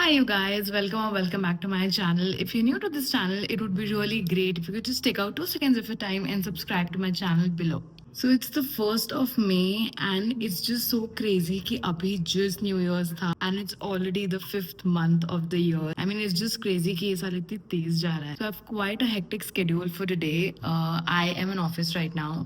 Hi, you guys. Welcome or welcome back to my channel. If you're new to this channel, it would be really great if you could just take out 2 seconds of your time and subscribe to my channel below. So it's the 1st of May and it's just so crazy कि अभी just New Year's था and it's already the 5th month of the year. I mean it's just crazy कि ये साल इतनी तेज जा रहा है. So I have quite a hectic schedule for today. I am in office right now.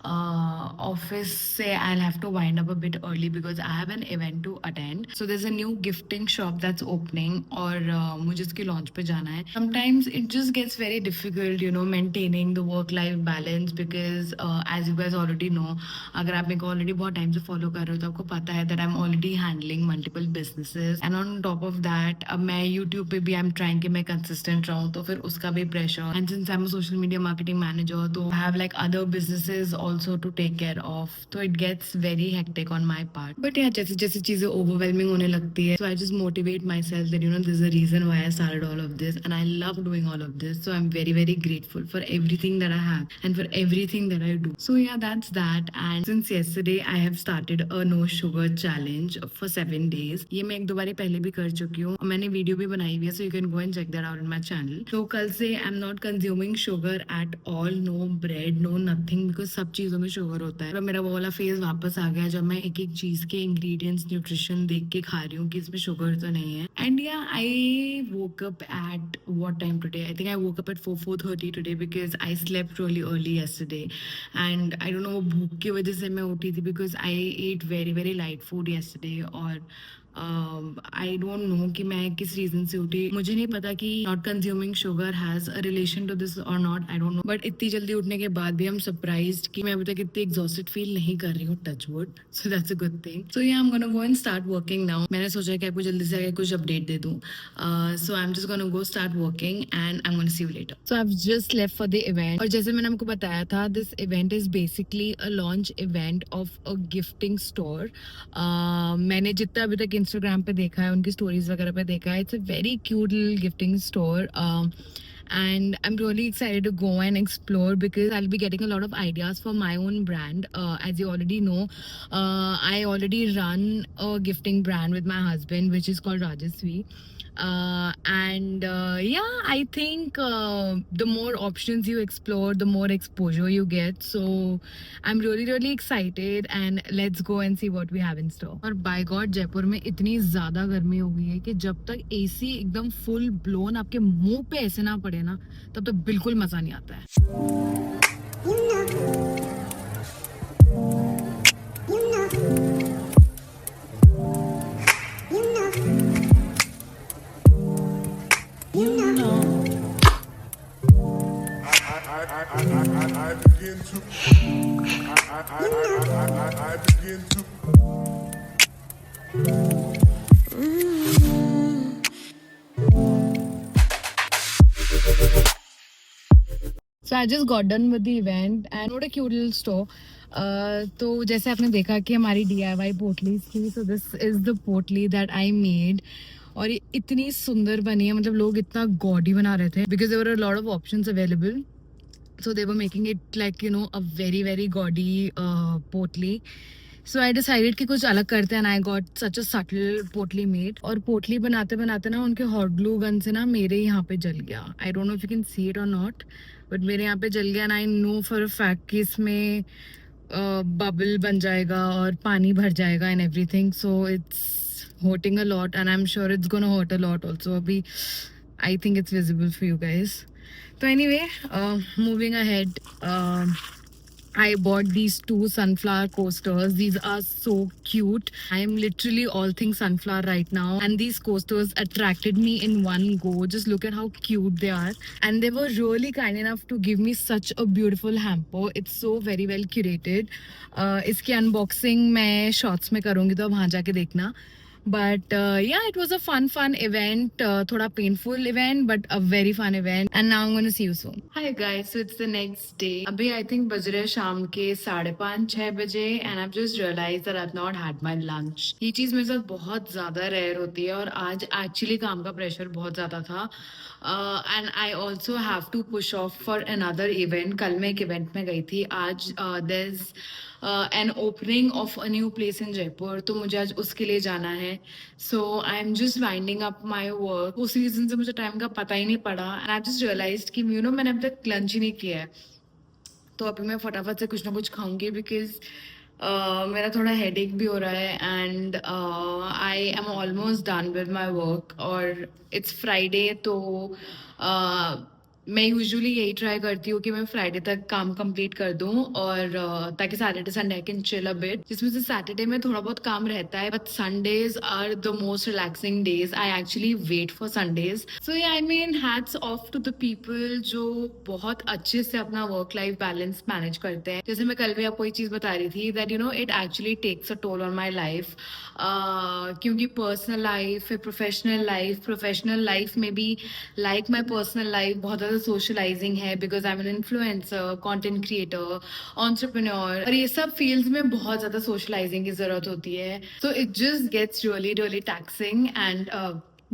Office say I'll have to wind up a bit early because I have an event to attend. So there's a new gifting shop that's opening और मुझे इसके launch पे जाना है. Sometimes it just gets very difficult, maintaining the work-life balance because as you guys already know, अगर आप मेरे को already बहुत time से follow कर रहे हो तो आपको पता है that I'm already handling multiple businesses and on top of that अब मैं YouTube पे भी I'm trying कि मैं consistent रहूँ तो फिर उसका भी pressure and since I'm a social media marketing manager तो I have like other businesses also to take care of so it gets very hectic on my part but yeah जैसे जैसे चीजें overwhelming होने लगती है so I just motivate myself that there's a reason why I started all of this and I love doing all of this so I'm very very grateful for everything that I have and for everything that I do so yeah that's that and since yesterday I have started a no sugar challenge for 7 days ये मैं एक दो बारी पहले भी कर चुकी हूँ और मैंने वीडियो भी बनाई हुई है so you can go and check that out in my channel तो कल से I'm not consuming sugar at all no bread no nothing because सब चीजों में शुगर होता है तो मेरा वो वाला फेज वापस आ गया जब मैं एक एक चीज के इंग्रेडिएंट्स न्यूट्रिशन देख के खा रही हूँ कि इसमें शुगर तो नहीं है एंड या आई woke up at what time today I think I woke up at 4:30 today because I slept really early yesterday and I don't know भूख की वजह से मैं उठी थी because I ate very very light food yesterday और आई don't no कि मैं किस रीजन से उठी मुझे नहीं पता कि not consuming sugar has a relation to this और not I don't know but इतनी जल्दी उठने के बाद भी हम सरप्राइज्ड कि मैं अभी तक इतनी एग्जॉस्टेड फील नहीं कर रही हूँ touch wood so that's a good thing so yeah I am gonna go and start working now मैंने सोचा कि आपको जल्दी से आगे कुछ अपडेट दे दूँ so I am just gonna go start working and I am gonna see you later so I have just left for the event और जैसे मैंने आपको बताया था this event is basically a launch event of a gifting store मैंने जितना अभी तक इंस्टाग्राम पे देखा है उनकी स्टोरीज वगैरह पे देखा है it's a very cute little gifting store and I'm really excited to go and explore because I'll be getting a lot of ideas for my own brand. As you already know, I already run a gifting brand with my husband, which is called Rajasvi. And yeah, I think the more options you explore, the more exposure you get. So I'm really really excited and let's go and see what we have in store. और by God Jaipur में इतनी ज़्यादा गर्मी हो गई है कि जब तक एसी एकदम फुल ब्लोन आपके मुंह पे ऐसे ना पड़े ना तब तक बिल्कुल मज़ा नहीं आता है I begin to So I just got done with the event and what a cute little store. तो जैसे आपने देखा कि हमारी DIY पोटली थी so this is the पोटली that I made और ये इतनी सुंदर बनी है मतलब लोग इतना गॉडी बना रहे थे because there were a lot of options available so they were making it like a very very gaudy पोटली सो आई डिसाइडेड कि कुछ अलग करते हैं and I got such a subtle पोटली मेड और पोटली बनाते बनाते ना उनके हॉट ग्लू गन से ना मेरे यहाँ पे जल गया आई don't know if you can see it और नॉट बट मेरे यहाँ पे जल गया and I know for a fact कि इसमें बबल बन जाएगा और पानी भर जाएगा and everything so it's hurting a lot and I'm sure it's gonna hurt a lot also abhi I think it's visible for you guys so anyway moving ahead I bought these 2 sunflower coasters. These are so cute. I am literally all things sunflower right now. And these coasters attracted me in one go. Just look at how cute they are. And they were really kind enough to give me such a beautiful hamper. It's so very well curated. इसकी unboxing मैं shorts में करूँगी तो वहाँ जाके देखना. But yeah, it was a fun event. Thoda painful event, but a very fun event. And now I'm going to see you soon. Hi guys, so it's the next day. अभी I think बज रहे शाम के 5:30-6 बजे and I've just realized that I've not had my lunch. ये चीज़ मेरे साथ बहुत ज़्यादा रेयर होती है और आज actually काम का प्रेशर बहुत ज़्यादा था. And I also have to push off for another event. कल मैं एक event में गई थी. आज there's an opening of a new place in Jaipur, तो मुझे आज उसके लिए जाना है. So I am just winding up my work. उस रीजन से मुझे टाइम का पता ही नहीं पड़ा एंड आई जस्ट रियलाइज कि मैंने अब तक लंच ही नहीं किया है. तो अभी मैं फटाफट से कुछ ना कुछ खाऊंगी बिकॉज मेरा थोड़ा हेडेक भी हो रहा है and I am almost done with my work. और इट्स फ्राइडे, तो uh, मैं यूजुअली यही ट्राई करती हूँ कि मैं फ्राइडे तक काम कंप्लीट कर दूँ और ताकि Saturday Sunday I can chill a bit, जिसमें से सैटरडे में थोड़ा बहुत काम रहता है but Sundays are the most relaxing days. I actually wait for Sundays. So I mean hats off to the people जो बहुत अच्छे से अपना वर्क लाइफ बैलेंस मैनेज करते हैं. जैसे मैं कल भी आपको ये चीज बता रही थी that it actually takes a toll on my life, क्योंकि प्रोफेशनल लाइफ में भी लाइक माई पर्सनल लाइफ बहुत ज़्यादा सोशलाइजिंग है because I am an influencer, content creator, entrepreneur, और ये सब फील्ड्स में बहुत ज़्यादा सोशलाइजिंग की ज़रूरत होती है. So it just gets really really taxing and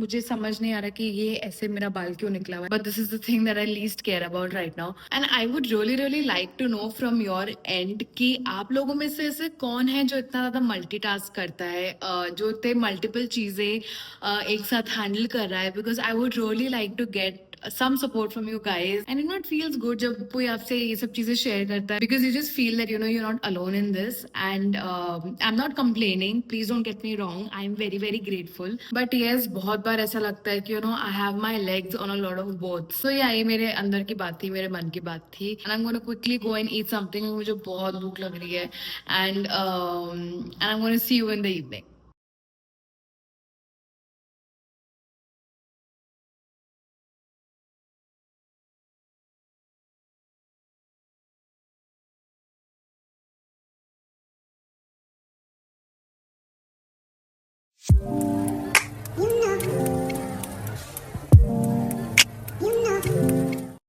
मुझे समझ नहीं आ रहा कि ये ऐसे मेरा बाल क्यों निकला हुआ है, but this is the thing that I least care about right now. And I would really really like to know from your end कि आप लोगों में से ऐसे कौन है जो इतना ज्यादा मल्टीटास्क करता है, जो इतने मल्टीपल चीजें एक साथ हैंडल कर रहा है. Because I would really like to get some support from you guys and it feels good जब कोई आपसे ये सब चीजें शेयर करता है because you just feel that you're not alone in this. And I'm not complaining, please don't get me wrong, I'm very very grateful, but yes, बहुत बार ऐसा लगता है कि I have my legs on a lot of boats. So yeah, ये मेरे अंदर की बात थी, मेरे मन की बात थी and I'm going to quickly go and eat something. मुझे बहुत भूख लग रही है and I'm going to see you in the evening.